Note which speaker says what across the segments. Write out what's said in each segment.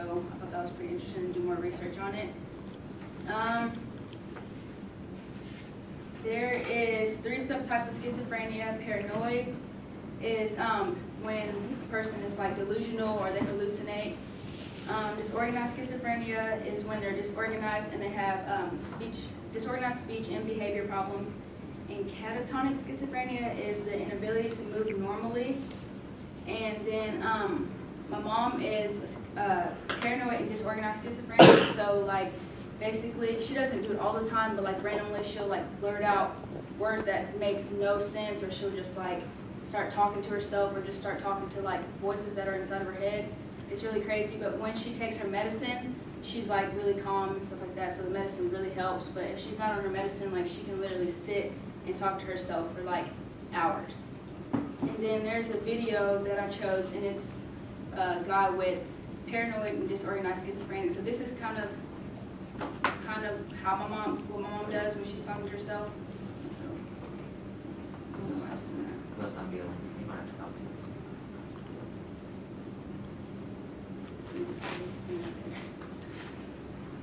Speaker 1: so I thought that was pretty interesting to do more research on it. There is 3 subtypes of schizophrenia. Paranoid is when a person is like delusional or they hallucinate. Disorganized schizophrenia is when they're disorganized and they have disorganized speech and behavior problems. And catatonic schizophrenia is the inability to move normally. And then my mom is paranoid and disorganized schizophrenia, so like basically she doesn't do it all the time, but like randomly she'll like blurt out words that makes no sense, or she'll just like start talking to herself or just start talking to like voices that are inside of her head. It's really crazy, but when she takes her medicine, she's like really calm and stuff like that, so the medicine really helps. But if she's not on her medicine, like she can literally sit and talk to herself for like hours. And then there's a video that I chose, and it's a guy with paranoid and disorganized schizophrenia. So this is kind of how what my mom does when she's talking to herself.
Speaker 2: Unless I'm feeling, you might have to help me.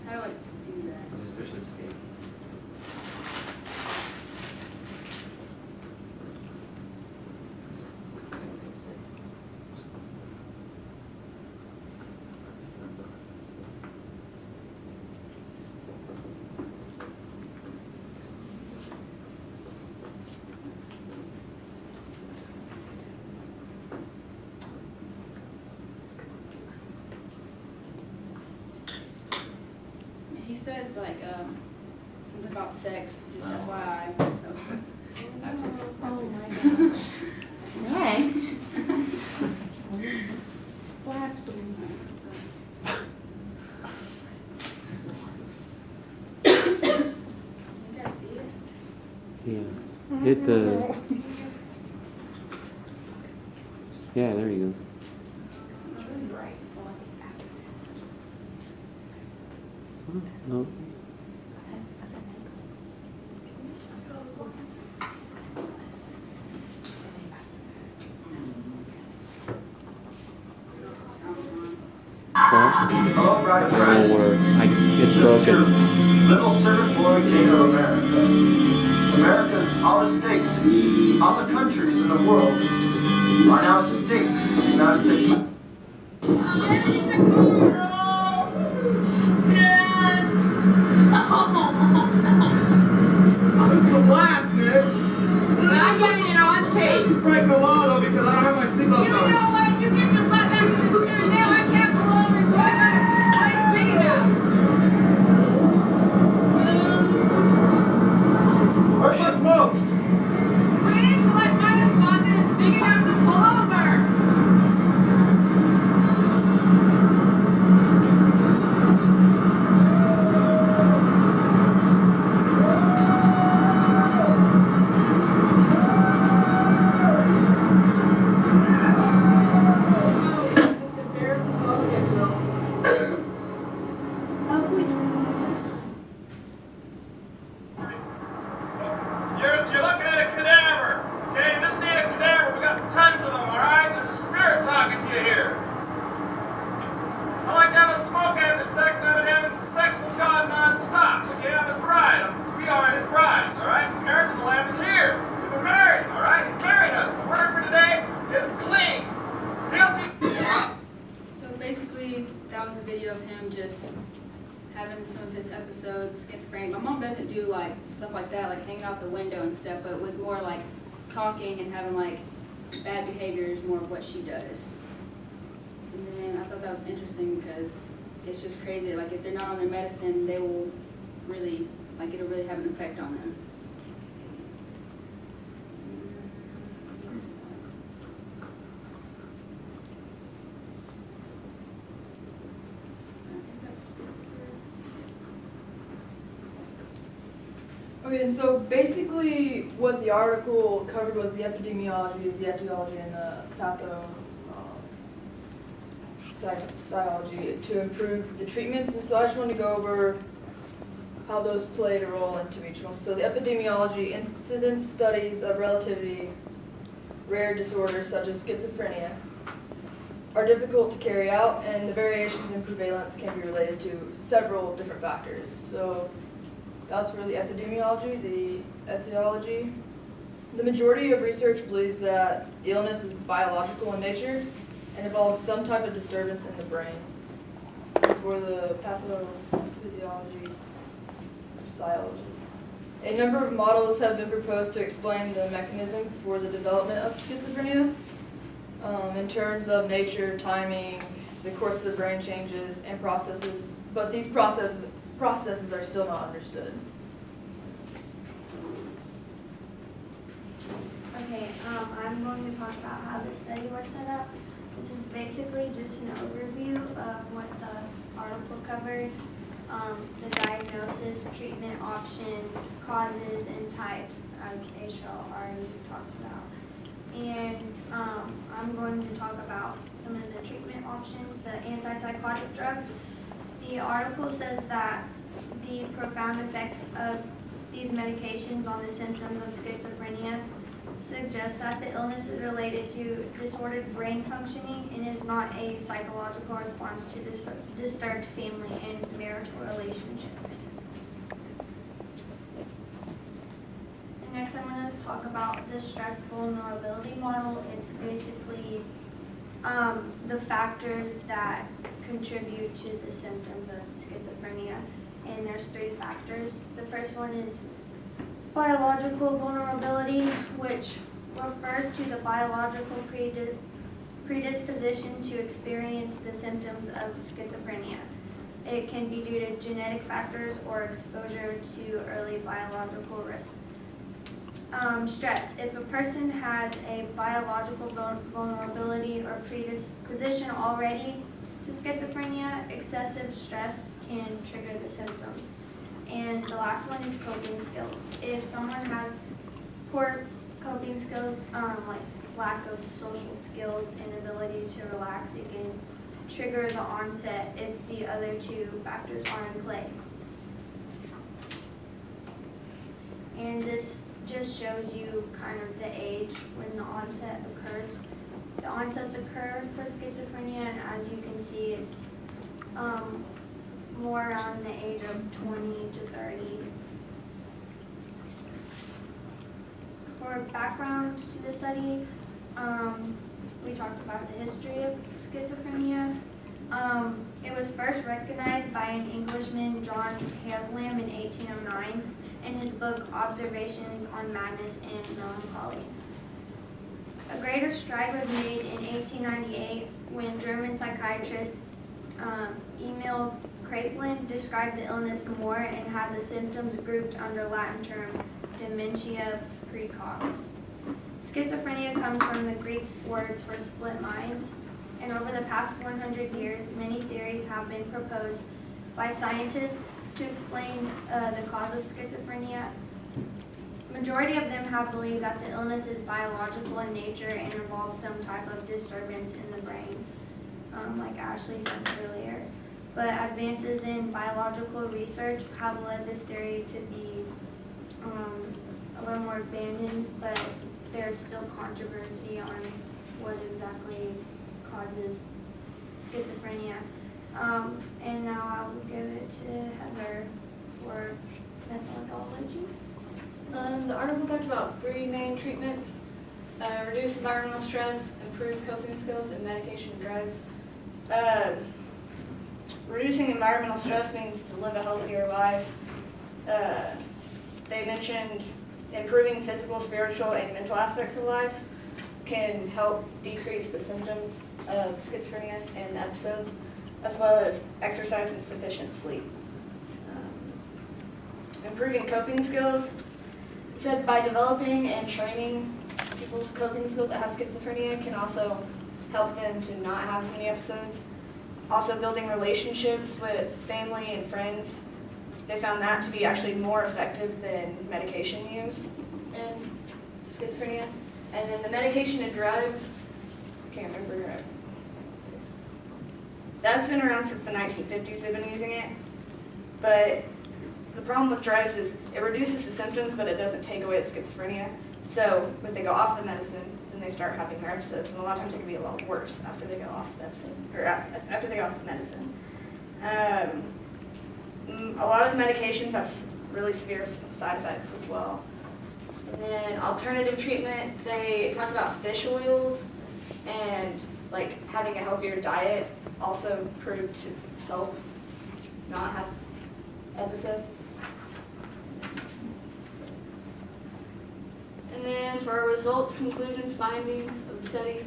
Speaker 1: How do I do that?
Speaker 2: Just push escape.
Speaker 1: He says like something about sex, just FYI. So.
Speaker 3: Oh my gosh. Sex? Blasphemy.
Speaker 1: You guys see it?
Speaker 4: Yeah. Hit the. Yeah, there you go. Oh, no.
Speaker 5: All right,
Speaker 4: It won't work. It's broken.
Speaker 5: Little servant boy king of America. America, all the states, all the countries in the world are now states of the United States. This is a blast, Nick.
Speaker 3: I'm getting it on tape.
Speaker 5: You break the law, though, because I don't have my seatbelt
Speaker 3: You
Speaker 5: on.
Speaker 3: know what? You get your butt back in the chair now. I can't pull over until I got it's big enough.
Speaker 5: Where's my smokes?
Speaker 3: Wait until I find a spot that is big enough to pull over.
Speaker 5: You're looking at a cadaver. Okay, this ain't a cadaver. We got tons of them, all right? There's a spirit talking to you here. I like to have a smoke after sex, and I've been having sex with God non-stop. Okay, I'm his bride. We are his bride, all right? The marriage of the Lamb is here. We've been married, all right? He's married us. The word for today is clean. Guilty.
Speaker 1: So basically, that was a video of him just having some of his episodes of schizophrenia. My mom doesn't do like stuff like that, like hanging out the window and stuff, but with more like talking and having like bad behavior is more of what she does. And then I thought that was interesting because it's just crazy. Like if they're not on their medicine, they will really, like it'll really have an effect on them.
Speaker 6: Okay, so basically what the article covered was the epidemiology, the etiology, and the pathophysiology to improve the treatments. And so I just want to go over how those played a role into each one. So the epidemiology, incidence studies of relativity, rare disorders such as schizophrenia, are difficult to carry out, and the variations in prevalence can be related to several different factors. So that's for the epidemiology, the etiology. The majority of research believes that the illness is biological in nature and involves some type of disturbance in the brain. For the pathophysiology, physiology. A number of models have been proposed to explain the mechanism for the development of schizophrenia in terms of nature, timing, the course of the brain changes, and processes, but these processes are still not understood.
Speaker 7: Okay, I'm going to talk about how the study was set up. This is basically just an overview of what the article covered. The diagnosis, treatment options, causes, and types, as Aishel already talked about. And I'm going to talk about some of the treatment options, the antipsychotic drugs. The article says that the profound effects of these medications on the symptoms of schizophrenia suggests that the illness is related to disordered brain functioning and is not a psychological response to disturbed family and marital relationships. And next I'm going to talk about the stress vulnerability model. It's basically the factors that contribute to the symptoms of schizophrenia. And there's 3 factors. The first one is biological vulnerability, which refers to the biological predisposition to experience the symptoms of schizophrenia. It can be due to genetic factors or exposure to early biological risks. Stress. If a person has a biological vulnerability or predisposition already to schizophrenia, excessive stress can trigger the symptoms. And the last one is coping skills. If someone has poor coping skills, like lack of social skills and ability to relax, it can trigger the onset if the other 2 factors are in play. And this just shows you kind of the age when the onset occurs. The onsets occur for schizophrenia, and as you can see, it's more around the age of 20 to 30. For background to the study, we talked about the history of schizophrenia. It was first recognized by an Englishman, John Haslam, in 1809 in his book Observations on Madness and Melancholy. A greater stride was made in 1898 when German psychiatrist Emil Kraepelin described the illness more and had the symptoms grouped under Latin term dementia praecox. Schizophrenia comes from the Greek words for split minds, and over the past 100 years, many theories have been proposed by scientists to explain the cause of schizophrenia. Majority of them have believed that the illness is biological in nature and involves some type of disturbance in the brain, like Ashley said earlier. But advances in biological research have led this theory to be a little more abandoned, but there's still controversy on what exactly causes schizophrenia. And now I will give it to Heather for methodology.
Speaker 6: The article talked about 3 main treatments: reduce environmental stress, improve coping skills, and medication and drugs. Reducing environmental stress means to live a healthier life. They mentioned improving physical, spiritual, and mental aspects of life can help decrease the symptoms of schizophrenia and episodes, as well as exercise and sufficient sleep. Improving coping skills. It said by developing and training people's coping skills that have schizophrenia can also help them to not have as many episodes. Also building relationships with family and friends. They found that to be actually more effective than medication use in schizophrenia. And then the medication and drugs, I can't remember. That's been around since the 1950s, they've been using it. But the problem with drugs is it reduces the symptoms, but it doesn't take away the schizophrenia. So if they go off the medicine,
Speaker 8: and they start having their episodes, and a lot of times it can be a lot worse after they go off the episode, or after they go off the medicine. A lot of the medications have really severe side effects as well. And then alternative treatment, they talked about fish oils, and like having a healthier diet also proved to help not have episodes. And then for our results, conclusions, findings of the study,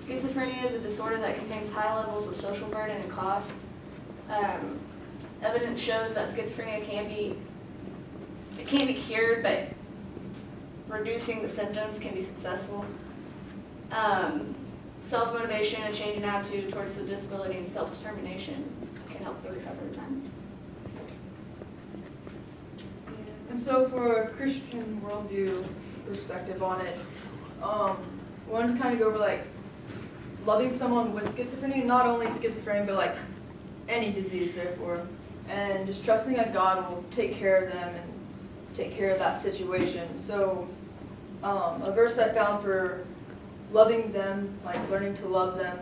Speaker 8: schizophrenia is a disorder that contains high levels of social burden and cost. Evidence shows that schizophrenia can't be cured, but reducing the symptoms can be successful. Self-motivation, a change in attitude towards the disability, and self-determination can help the recovery time.
Speaker 6: And so for a Christian worldview perspective on it, I wanted to kind of go over like loving someone with schizophrenia, not only schizophrenia, but like any disease therefore, and just trusting that God will take care of them and take care of that situation. So a verse I found for loving them, like learning to love them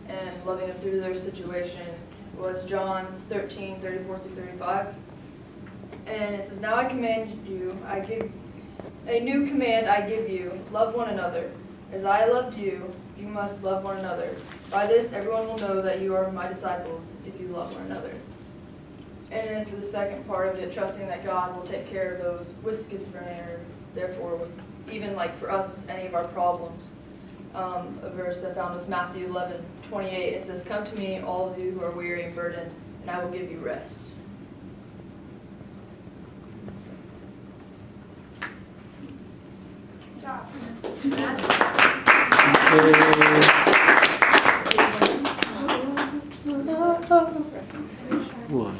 Speaker 6: and loving them through their situation, was John 13:34-35. And it says, "Now I command you, I give a new command I give you, love one another. As I loved you, you must love one another. By this everyone will know that you are my disciples, if you love one another." And then for the second part of it, trusting that God will take care of those with schizophrenia, or therefore with, even like for us, any of our problems. A verse I found was Matthew 11:28. It says, "Come to me, all of you who are weary and burdened, and I will give you rest."
Speaker 7: Good job.
Speaker 4: What?